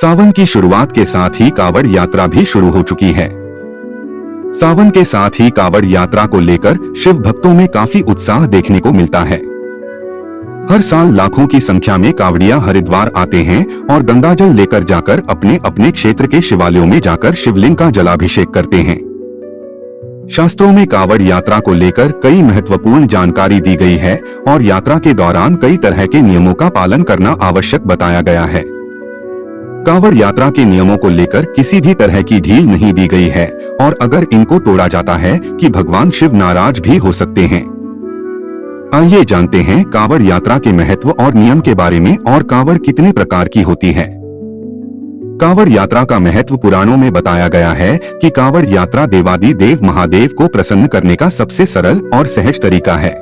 सावन की शुरुआत के साथ ही कावड़ यात्रा भी शुरू हो चुकी है। सावन के साथ ही कावड़ यात्रा को लेकर शिव भक्तों में काफी उत्साह देखने को मिलता है। हर साल लाखों की संख्या में कावड़िया हरिद्वार आते हैं और गंगाजल लेकर जाकर अपने अपने क्षेत्र के शिवालयों में जाकर शिवलिंग का जलाभिषेक करते हैं। शास्त्रों में कावड़ यात्रा को लेकर कई महत्वपूर्ण जानकारी दी गई है और यात्रा के दौरान कई तरह के नियमों का पालन करना आवश्यक बताया गया है। कावड़ यात्रा के नियमों को लेकर किसी भी तरह की ढील नहीं दी गई है और अगर इनको तोड़ा जाता है कि भगवान शिव नाराज भी हो सकते हैं। आइए जानते हैं कावड़ यात्रा के महत्व और नियम के बारे में और कावड़ कितने प्रकार की होती है। कावड़ यात्रा का महत्व पुराणों में बताया गया है कि कावड़ यात्रा देवादि देव महादेव को प्रसन्न करने का सबसे सरल और सहज तरीका है।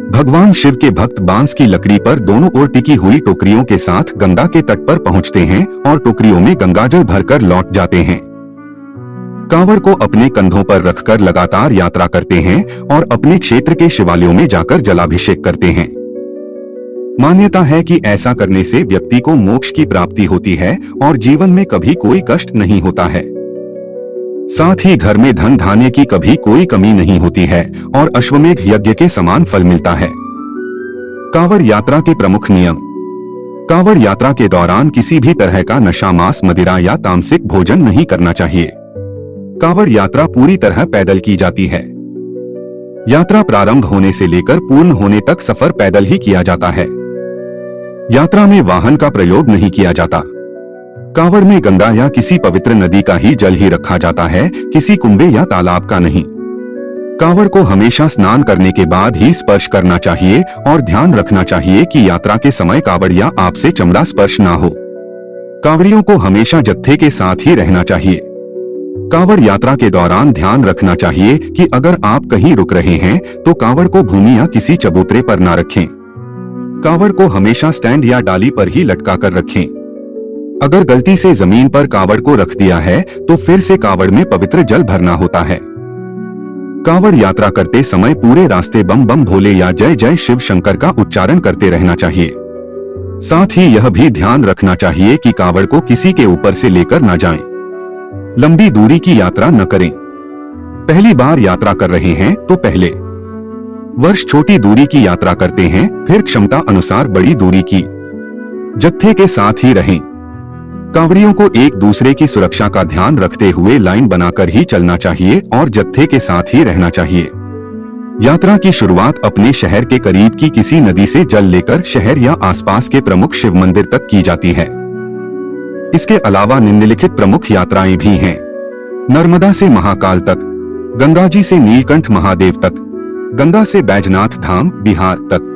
भगवान शिव के भक्त बांस की लकड़ी पर दोनों ओर टिकी हुई टोकरियों के साथ गंगा के तट पर पहुंचते हैं और टोकरियों में गंगाजल भरकर लौट जाते हैं। कांवड़ को अपने कंधों पर रखकर लगातार यात्रा करते हैं और अपने क्षेत्र के शिवालयों में जाकर जलाभिषेक करते हैं। मान्यता है कि ऐसा करने से व्यक्ति को मोक्ष की प्राप्ति होती है और जीवन में कभी कोई कष्ट नहीं होता है। साथ ही घर में धन धान्य की कभी कोई कमी नहीं होती है और अश्वमेध यज्ञ के समान फल मिलता है। कांवड़ यात्रा के प्रमुख नियम। कांवड़ यात्रा के दौरान किसी भी तरह का नशा, मांस, मदिरा या तामसिक भोजन नहीं करना चाहिए। कांवड़ यात्रा पूरी तरह पैदल की जाती है। यात्रा प्रारंभ होने से लेकर पूर्ण होने तक सफर पैदल ही किया जाता है। यात्रा में वाहन का प्रयोग नहीं किया जाता। कांवड़ में गंगा या किसी पवित्र नदी का ही जल ही रखा जाता है, किसी कुंभे या तालाब का नहीं। कांवड़ को हमेशा स्नान करने के बाद ही स्पर्श करना चाहिए और ध्यान रखना चाहिए कि यात्रा के समय कांवड़िया आपसे चमड़ा स्पर्श ना हो। कांवड़ियों को हमेशा जत्थे के साथ ही रहना चाहिए। कांवड़ यात्रा के दौरान ध्यान रखना चाहिए कि अगर आप कहीं रुक रहे हैं तो कांवड़ को भूमि या किसी चबूतरे पर ना रखें। कांवड़ को हमेशा स्टैंड या डाली पर ही लटका कर रखें। अगर गलती से जमीन पर कांवड़ को रख दिया है तो फिर से कांवड़ में पवित्र जल भरना होता है। कांवड़ यात्रा करते समय पूरे रास्ते बम बम भोले या जय जय शिव शंकर का उच्चारण करते रहना चाहिए। साथ ही यह भी ध्यान रखना चाहिए कि कांवड़ को किसी के ऊपर से लेकर न जाएं। लंबी दूरी की यात्रा न करें। पहली बार यात्रा कर रहे हैं तो पहले वर्ष छोटी दूरी की यात्रा करते हैं, फिर क्षमता अनुसार बड़ी दूरी की। जत्थे के साथ ही रहें। कांवड़ियों को एक दूसरे की सुरक्षा का ध्यान रखते हुए लाइन बनाकर ही चलना चाहिए और जत्थे के साथ ही रहना चाहिए। यात्रा की शुरुआत अपने शहर के करीब की किसी नदी से जल लेकर शहर या आसपास के प्रमुख शिव मंदिर तक की जाती है। इसके अलावा निम्नलिखित प्रमुख यात्राएं भी हैं। नर्मदा से महाकाल तक, गंगा जी से नीलकंठ महादेव तक, गंगा से बैजनाथ धाम बिहार तक,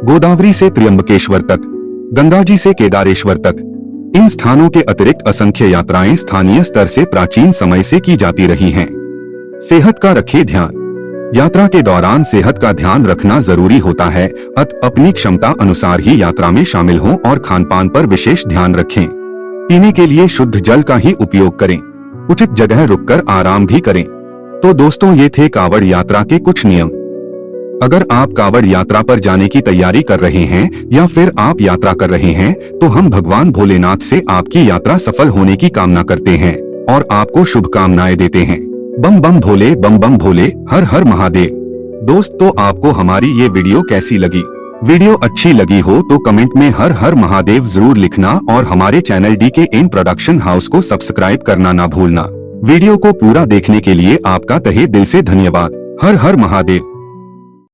गोदावरी से त्र्यंबकेश्वर तक, गंगा जी से केदारेश्वर तक। इन स्थानों के अतिरिक्त असंख्य यात्राएं स्थानीय स्तर से प्राचीन समय से की जाती रही हैं। सेहत का रखें ध्यान। यात्रा के दौरान सेहत का ध्यान रखना जरूरी होता है, अतः अपनी क्षमता अनुसार ही यात्रा में शामिल हों और खानपान पर विशेष ध्यान रखें। पीने के लिए शुद्ध जल का ही उपयोग करें। उचित जगह रुककर आराम भी करें। तो दोस्तों, ये थे कांवड़ यात्रा के कुछ नियम। अगर आप कांवड़ यात्रा पर जाने की तैयारी कर रहे हैं या फिर आप यात्रा कर रहे हैं तो हम भगवान भोलेनाथ से आपकी यात्रा सफल होने की कामना करते हैं और आपको शुभकामनाएं देते हैं। बम बम भोले, बम बम भोले, हर हर महादेव। दोस्त, तो आपको हमारी ये वीडियो कैसी लगी? वीडियो अच्छी लगी हो तो कमेंट में हर हर महादेव जरूर लिखना और हमारे channel DK in production house को सब्सक्राइब करना ना भूलना। वीडियो को पूरा देखने के लिए आपका तहे दिल से धन्यवाद। हर हर महादेव।